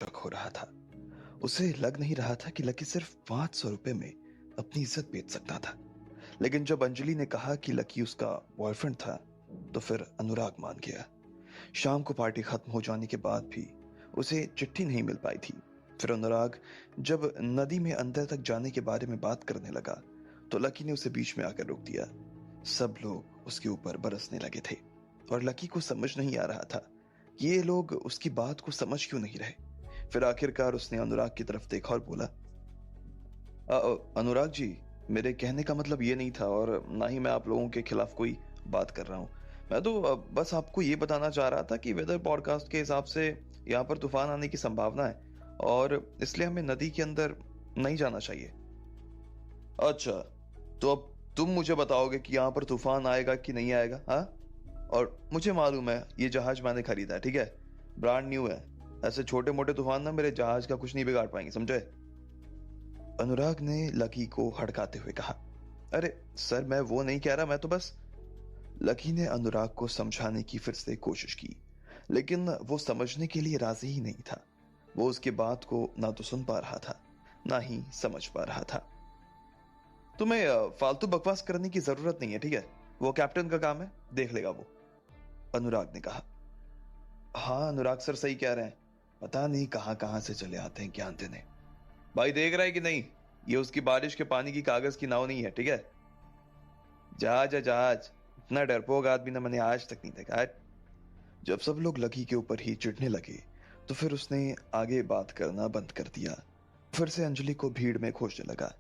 शक हो रहा था। उसे लग नहीं रहा था कि लकी सिर्फ 500 रुपए में अपनी इज्जत बेच सकता था। लेकिन जब अंजलि ने कहा कि लकी उसका बॉयफ्रेंड था, तो फिर अनुराग मान गया। शाम को पार्टी खत्म हो जाने के बाद भी उसे चिट्ठी नहीं मिल पाई थी। फिर अनुराग जब नदी में अंदर तक जाने के बारे में बात करने लगा, तो लकी ने उसे बीच में आकर रोक दिया। सब लोग उसके ऊपर बरसने लगे थे और लकी को समझ नहीं आ रहा था कि ये लोग उसकी बात को समझ क्यों नहीं रहे। फिर आखिरकार उसने अनुराग की तरफ देखा और बोला, अनुराग जी, मेरे कहने का मतलब ये नहीं था और ना ही मैं आप लोगों के खिलाफ कोई बात कर रहा हूँ। मैं तो बस आपको ये बताना चाह रहा था कि वेदर पॉडकास्ट के हिसाब से यहाँ पर तूफान आने की संभावना है और इसलिए हमें नदी के अंदर नहीं जाना चाहिए। अच्छा, तो अब तुम मुझे बताओगे कि यहाँ पर तूफान आएगा कि नहीं आएगा? हाँ, और मुझे मालूम है ये जहाज मैंने खरीदा है, ठीक है, ब्रांड न्यू है। ऐसे छोटे मोटे तूफान ना मेरे जहाज का कुछ नहीं बिगाड़ पाएंगे, समझे? अनुराग ने लकी को हड़काते हुए कहा, अरे सर, मैं वो नहीं कह रहा, मैं तो बस। लकी ने अनुराग को समझाने की फिर से कोशिश की, लेकिन वो समझने के लिए राजी ही नहीं था। वो उसकी बात को ना तो सुन पा रहा था, ना ही समझ पा रहा था। तुम्हें फालतू बकवास करने की जरूरत नहीं है, ठीक है? वो कैप्टन का काम है, देख लेगा वो। अनुराग ने कहा। हाँ, अनुराग सर सही कह रहे हैं। पता नहीं कहां कहां से चले आते हैं ज्ञान देने। भाई देख रहा है कि नहीं, ये उसकी बारिश के पानी की कागज की नाव नहीं है, ठीक है? जहाज है जहाज। इतना डरपोक आदमी ना मैंने आज तक नहीं देखा है। जब सब लोग लकी के ऊपर ही चिढ़ने लगे, तो फिर उसने आगे बात करना बंद कर दिया। फिर से अंजलि को भीड़ में खोजने लगा।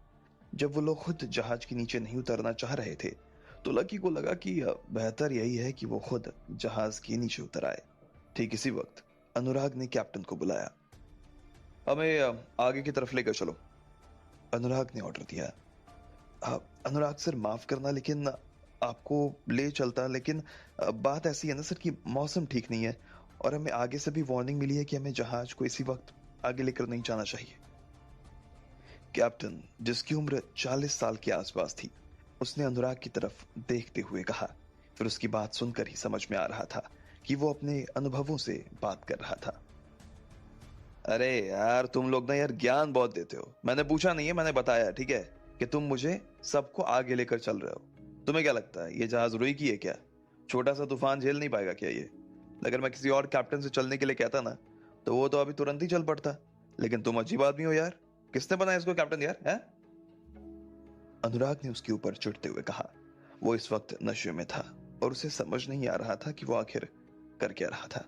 जब वो लोग खुद जहाज के नीचे नहीं उतरना चाह रहे थे, तो लकी को लगा कि बेहतर यही है कि वो खुद जहाज के नीचे उतर आए। ठीक इसी वक्त अनुराग ने कैप्टन को बुलाया। हमें आगे की तरफ लेकर चलो, अनुराग ने ऑर्डर दिया। अनुराग सर, माफ करना, लेकिन आपको ले चलता, लेकिन बात ऐसी है ना सर कि मौसम ठीक नहीं है और हमें आगे से भी वार्निंग मिली है कि हमें जहाज को इसी वक्त आगे लेकर नहीं जाना चाहिए। कैप्टन, जिसकी उम्र 40 साल के आसपास थी, उसने अनुराग की तरफ देखते हुए कहा। फिर उसकी बात सुनकर ही समझ में आ रहा था कि वो अपने अनुभवों से बात कर रहा था। अरे यार, तुम लोग ना यार ज्ञान बहुत देते हो। मैंने पूछा नहीं है, मैंने बताया, ठीक है, कि तुम मुझे सबको आगे लेकर चल रहे हो। तुम्हें क्या लगता है ये जहाज रुई की है क्या? छोटा सा तूफान झेल नहीं पाएगा क्या ये? अगर मैं किसी और कैप्टन से चलने के लिए कहता ना, तो वो तो अभी तुरंत ही चल पड़ता। लेकिन तुम अजीब आदमी हो यार। किसने बनाया इसको कैप्टन यार, है? अनुराग ने उसके ऊपर चिढ़ते हुए कहा। वो इस वक्त नशे में था और उसे समझ नहीं आ रहा था कि वो आखिर कर क्या रहा था।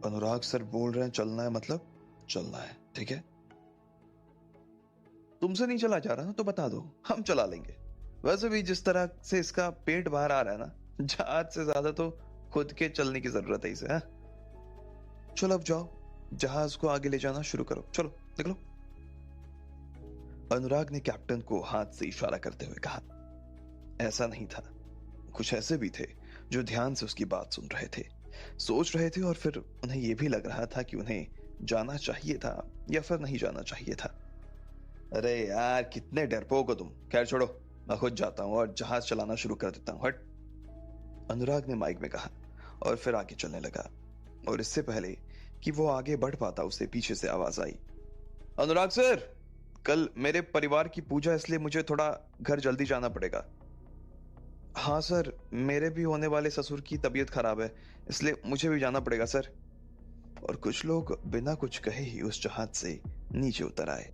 अनुराग सर बोल रहे हैं चलना है, मतलब चलना है, ठीक है? तुमसे नहीं चला जा रहा ना, तो बता दो, हम चला लेंगे। वैसे भी जिस तरह से इसका पेट बाहर आ रहा है ना, जहाज से ज्यादा तो खुद के चलने की जरूरत है इसे, है? चलो अब जाओ, जहाज को आगे ले जाना शुरू करो, चलो निकलो। अनुराग ने कैप्टन को हाथ से इशारा करते हुए कहा। ऐसा नहीं था, कुछ ऐसे भी थे जो ध्यान से उसकी बात सुन रहे थे, सोच रहे थे और फिर उन्हें यह भी लग रहा था कि उन्हें जाना चाहिए था या फिर नहीं जाना चाहिए था। अरे यार, कितने डरपोक हो तुम। खैर छोड़ो, मैं खुद जाता हूं और जहाज चलाना शुरू कर देता हूं, हट। अनुराग ने माइक में कहा और फिर आगे चलने लगा। और इससे पहले कि वो आगे बढ़ पाता, उसे पीछे से आवाज आई। अनुराग सर, कल मेरे परिवार की पूजा, इसलिए मुझे थोड़ा घर जल्दी जाना पड़ेगा। हाँ सर, मेरे भी होने वाले ससुर की तबीयत खराब है, इसलिए मुझे भी जाना पड़ेगा सर। और कुछ लोग बिना कुछ कहे ही उस जहाज से नीचे उतर आए।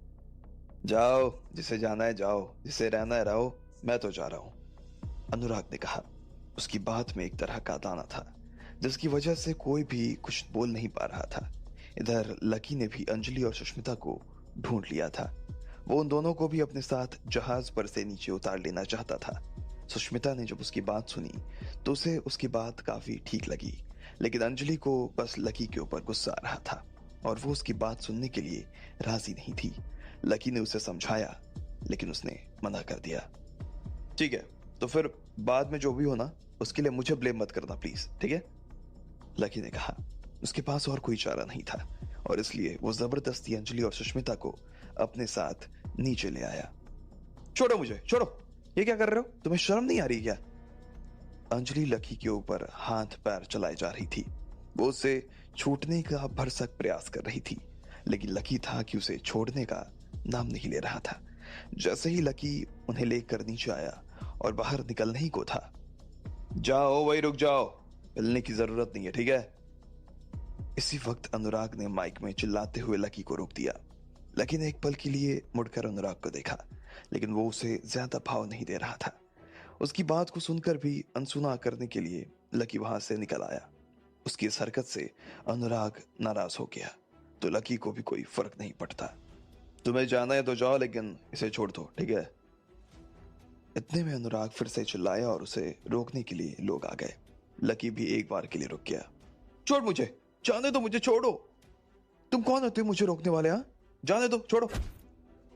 जाओ, जिसे जाना है जाओ, जिसे रहना है रहो, मैं तो जा रहा हूं, अनुराग ने कहा। उसकी बात में एक तरह का दाना था, जिसकी वजह से कोई भी कुछ बोल नहीं पा रहा था। इधर लकी ने भी अंजलि और सुष्मिता को ढूंढ लिया था। वो उन दोनों को भी अपने साथ जहाज पर से नीचे उतार लेना चाहता था। सुष्मिता ने जब उसकी बात सुनी, तो उसे उसकी बात काफी ठीक लगी, लेकिन अंजलि को बस लकी के ऊपर गुस्सा आ रहा था और वो उसकी बात सुनने के लिए राजी नहीं थी। लकी ने उसे समझाया, लेकिन उसने मना कर दिया। ठीक है, तो फिर बाद में जो भी हो ना, उसके लिए मुझे ब्लेम मत करना प्लीज, ठीक है? लकी ने कहा। उसके पास और कोई चारा नहीं था और इसलिए वो जबरदस्ती अंजलि और सुष्मिता को अपने साथ नीचे ले आया। छोड़ो मुझे, छोड़ो, ये क्या कर रहे हो? तुम्हें शर्म नहीं आ रही क्या? अंजलि लकी के ऊपर हाथ पैर चलाई जा रही थी। वो उसे छूटने का भरसक प्रयास कर रही थी, लेकिन लकी था कि उसे छोड़ने का नाम नहीं ले रहा था। जैसे ही लकी उन्हें लेकर नीचे आया और बाहर निकलने ही को था, जाओ वही रुक जाओ, मिलने की जरूरत नहीं है, ठीक है? इसी वक्त अनुराग ने माइक में चिल्लाते हुए लकी को रोक दिया। लकी ने एक पल के लिए मुड़कर अनुराग को देखा, लेकिन वो उसे ज्यादा भाव नहीं दे रहा था। उसकी बात को सुनकर भी अनसुना करने के लिए लकी वहां से निकल आया। उसकी इस हरकत से अनुराग नाराज हो गया, तो लकी को भी कोई फर्क नहीं पड़ता। तुम्हें जाना है तो जाओ, लेकिन इसे छोड़ दो, ठीक है? इतने में अनुराग फिर से चिल्लाया और उसे रोकने के लिए लोग आ गए। लकी भी एक बार के लिए रुक गया। छोड़ मुझे, जाने दो, मुझे छोड़ो। तुम कौन होते हो मुझे रोकने वाले? हाँ, जाने दो, छोड़ो।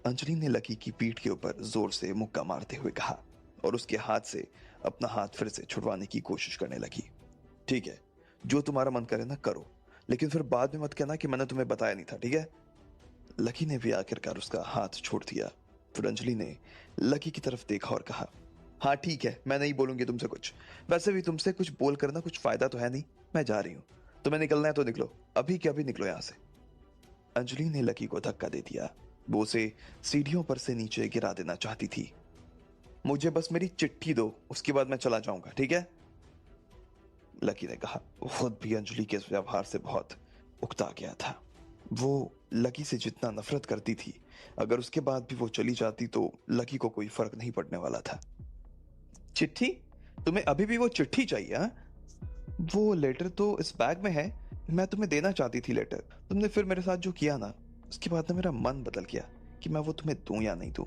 अंजलि ने लकी की पीठ के ऊपर जोर से मुक्का मारते हुए कहा और उसके हाथ से अपना हाथ फिर से छुड़वाने की कोशिश करने लगी। ठीक है, जो तुम्हारा मन करे ना करो, लेकिन फिर बाद में मत कहना कि मैंने तुम्हें बताया नहीं था, ठीक है? लकी ने भी आखिरकार उसका हाथ छोड़ दिया। फिर अंजलि ने लकी की तरफ देखा और कहा, हाँ ठीक है, मैं नहीं बोलूंगी तुमसे कुछ। वैसे भी तुमसे कुछ बोल कर ना कुछ फायदा तो है नहीं। मैं जा रही हूँ, तुम्हें निकलना है तो निकलो, अभी के अभी निकलो यहाँ से। अंजलि ने लकी को धक्का दे दिया। वो उसे सीढ़ियों पर से नीचे गिरा देना चाहती थी। मुझे बस मेरी चिट्ठी दो, उसके बाद मैं चला जाऊंगा, ठीक है? लकी ने कहा। वो खुद भी अंजलि के इस व्यवहार से बहुत उकता गया था। वो लकी से जितना नफरत करती थी, अगर उसके बाद भी वो चली जाती तो लकी को कोई फर्क नहीं पड़ने वाला था। चिट्ठी? तुम्हें अभी भी वो चिट्ठी चाहिए? हाँ, वो लेटर तो इस बैग में है। मैं तुम्हें देना चाहती थी लेटर। तुमने फिर मेरे साथ जो किया ना, उसके बाद ना मेरा मन बदल गया कि मैं वो तुम्हें दूं या नहीं दूं।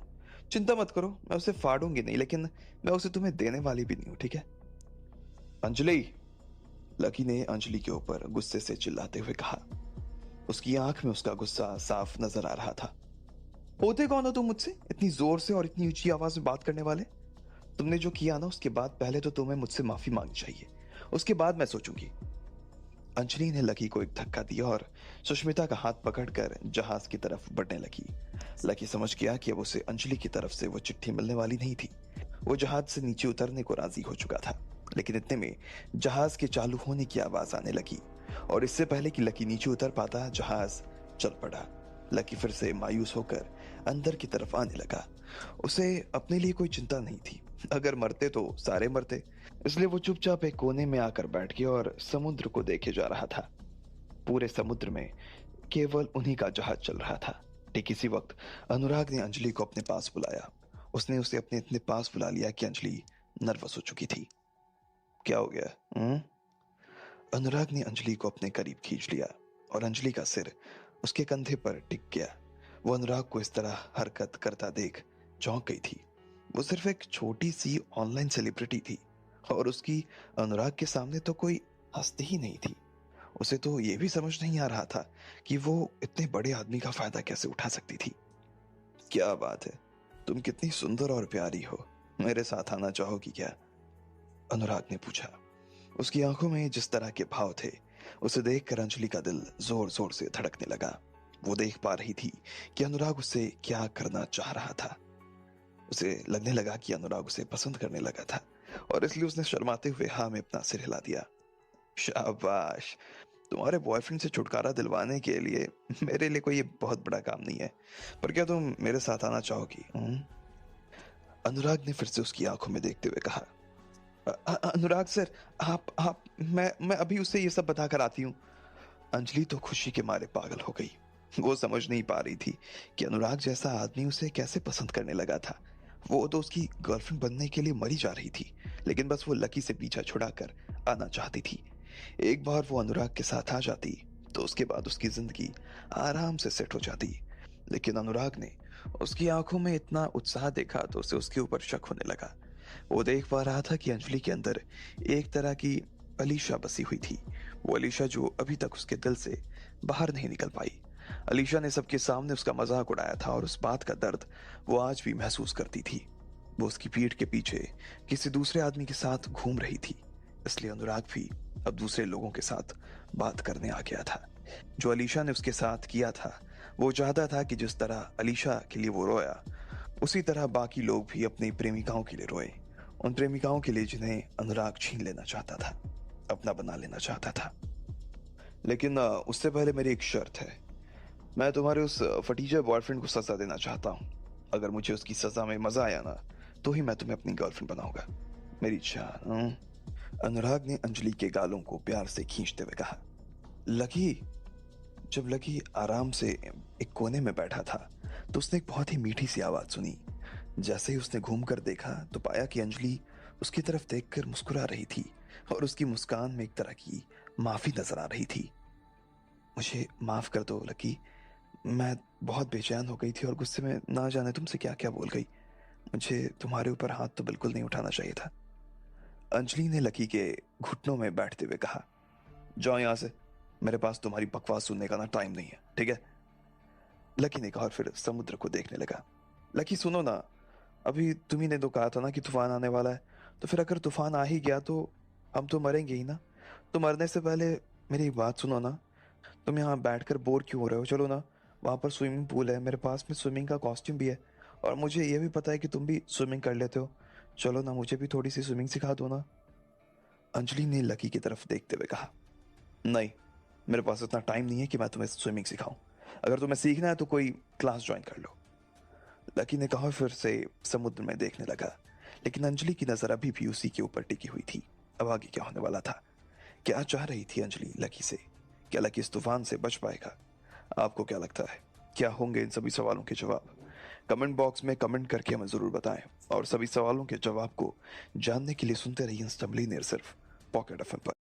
चिंता मत करो, मैं उसे फाड़ूंगी नहीं, लेकिन मैं उसे तुम्हें देने वाली भी नहीं हूं, ठीक है? अंजलि, लकी ने अंजलि के ऊपर गुस्से से चिल्लाते हुए कहा। उसकी आंख में उसका गुस्सा साफ नजर आ रहा था। होते कौन हो तुम मुझसे इतनी जोर से और इतनी ऊंची आवाज में बात करने वाले? तुमने जो किया ना, उसके बाद पहले तो तुम्हें मुझसे माफी मांगनी चाहिए, उसके बाद मैं सोचूंगी। अंजलि ने लकी को एक धक्का दिया और सुष्मिता का हाथ पकड़कर जहाज की तरफ बढ़ने लगी। लकी समझ गया कि अब उसे अंजलि की तरफ से वो चिट्ठी मिलने वाली नहीं थी। वो जहाज से नीचे उतरने को राजी हो चुका था, लेकिन इतने में जहाज के चालू होने की आवाज आने लगी और इससे पहले कि लकी नीचे उतर पाता, जहाज चल पड़ा। लकी फिर से मायूस होकर अंदर की तरफ आने लगा। उसे अपने लिए कोई चिंता नहीं थी। अगर मरते तो सारे मरते, इसलिए वो चुपचाप एक कोने में आकर बैठ गया और समुद्र को देखे जा रहा था। पूरे समुद्र में केवल उन्हीं का जहाज चल रहा था। ठीक इसी वक्त अनुराग ने अंजलि को अपने पास बुलाया। उसने उसे अपने इतने पास बुला लिया कि अंजलि नर्वस हो चुकी थी। क्या हो गया? अनुराग ने अंजलि को अपने करीब खींच लिया और अंजलि का सिर उसके कंधे पर टिक गया। वो अनुराग को इस तरह हरकत करता देख चौंक गई थी। वो सिर्फ एक छोटी सी ऑनलाइन सेलिब्रिटी थी और उसकी अनुराग के सामने तो कोई हस्ती ही नहीं थी। उसे तो यह भी समझ नहीं आ रहा था कि वो इतने बड़े आदमी का फायदा कैसे उठा सकती थी। क्या बात है, तुम कितनी सुंदर और प्यारी हो, मेरे साथ आना चाहोगी क्या? अनुराग ने पूछा। उसकी आंखों में जिस तरह के भाव थे, उसे देखकर अंजलि का दिल जोर जोर से धड़कने लगा। वो देख पा रही थी कि अनुराग उससे क्या करना चाह रहा था। उसे लगने लगा कि अनुराग उसे पसंद करने लगा था और इसलिए उसने शर्माते हुए हाँ में अपना सिर हिला दिया। शाबाश, तुम्हारे बॉयफ्रेंड से छुटकारा दिलवाने के लिए मेरे लिए कोई ये बहुत बड़ा काम नहीं है, पर क्या तुम मेरे साथ आना चाहोगी? अनुराग ने फिर से उसकी आंखों में देखते हुए कहा। अनुराग सर, आप मैं अभी उसे ये सब बताकर आती हूँ। अंजलि तो खुशी के मारे पागल हो गई। वो समझ नहीं पा रही थी कि अनुराग जैसा आदमी उसे कैसे पसंद करने लगा था। वो तो उसकी गर्लफ्रेंड बनने के लिए मरी जा रही थी, लेकिन बस वो लकी से पीछा छुड़ाकर आना चाहती थी। एक बार वो अनुराग के साथ आ जाती तो उसके बाद उसकी जिंदगी आराम से सेट हो जाती। लेकिन अनुराग ने उसकी आंखों में इतना उत्साह देखा तो उसे उसके ऊपर शक होने लगा। वो देख पा रहा था कि अंजलि के अंदर एक तरह की अलीशा बसी हुई थी। वो अलीशा जो अभी तक उसके दिल से बाहर नहीं निकल पाई। अलीशा ने सबके सामने उसका मजाक उड़ाया था और उस बात का दर्द वो आज भी महसूस करती थी। वो उसकी पीठ के पीछे किसी दूसरे आदमी के साथ घूम रही थी, इसलिए अनुराग भी अब दूसरे लोगों के साथ बात करने आ गया था। जो अलीशा ने उसके साथ किया था, वो चाहता था कि जिस तरह अलीशा के लिए वो रोया, उसी तरह बाकी लोग भी अपनी प्रेमिकाओं के लिए रोए। उन प्रेमिकाओं के लिए जिन्हें अनुराग छीन लेना चाहता था, अपना बना लेना चाहता था। लेकिन उससे पहले मेरी एक शर्त है। मैं तुम्हारे उस फटीचर बॉयफ्रेंड को सजा देना चाहता हूँ। अगर मुझे उसकी सजा में मजा आया ना, तो ही मैं तुम्हें अपनी गर्लफ्रेंड बनाऊंगा, मेरी जान। अनुराग ने अंजलि के गालों को प्यार से खींचते हुए कहा। लकी जब लकी आराम से एक कोने में बैठा था, तो उसने एक बहुत ही मीठी सी आवाज सुनी। जैसे ही उसने घूमकर देखा, तो पाया कि अंजलि उसकी तरफ देखकर मुस्कुरा रही थी, और उसकी मुस्कान में एक तरह की माफी नजर आ रही थी। मुझे माफ कर दो लकी, मैं बहुत बेचैन हो गई थी और गुस्से में ना जाने तुमसे क्या क्या बोल गई। मुझे तुम्हारे ऊपर हाथ तो बिल्कुल नहीं उठाना चाहिए था। अंजलि ने लकी के घुटनों में बैठते हुए कहा। जाओ यहां से, मेरे पास तुम्हारी बकवास सुनने का ना टाइम नहीं है, ठीक है? लकी ने कहा और फिर समुद्र को देखने लगा। लकी सुनो ना, अभी तुम्ही ने तो कहा था ना कि तूफान आने वाला है, तो फिर अगर तूफान आ ही गया तो हम तो मरेंगे ही ना। तो मरने से पहले मेरी एक बात सुनो ना, तुम यहाँ बैठकर बोर क्यों हो रहे हो? चलो ना, वहां पर स्विमिंग पूल है, मेरे पास में स्विमिंग का कॉस्ट्यूम भी है, और मुझे ये भी पता है कि तुम भी स्विमिंग कर लेते हो। चलो ना, मुझे भी थोड़ी सी स्विमिंग सिखा दो ना। अंजलि ने लकी की तरफ देखते हुए कहा। नहीं, मेरे पास इतना टाइम नहीं है कि मैं तुम्हें स्विमिंग सिखाऊं। अगर तुम्हें सीखना है तो कोई क्लास ज्वाइन कर लो। लकी ने कहा, फिर से समुद्र में देखने लगा। लेकिन अंजलि की नजर अभी भी उसी के ऊपर टिकी हुई थी। अब आगे क्या होने वाला था? क्या चाह रही थी अंजलि लकी से? क्या लकी इस तूफान से बच पाएगा? आपको क्या लगता है, क्या होंगे इन सभी सवालों के जवाब? कमेंट बॉक्स में कमेंट करके हमें जरूर बताएं, और सभी सवालों के जवाब को जानने के लिए सुनते रहिए स्टम्बली सिर्फ पॉकेट एफएम पर।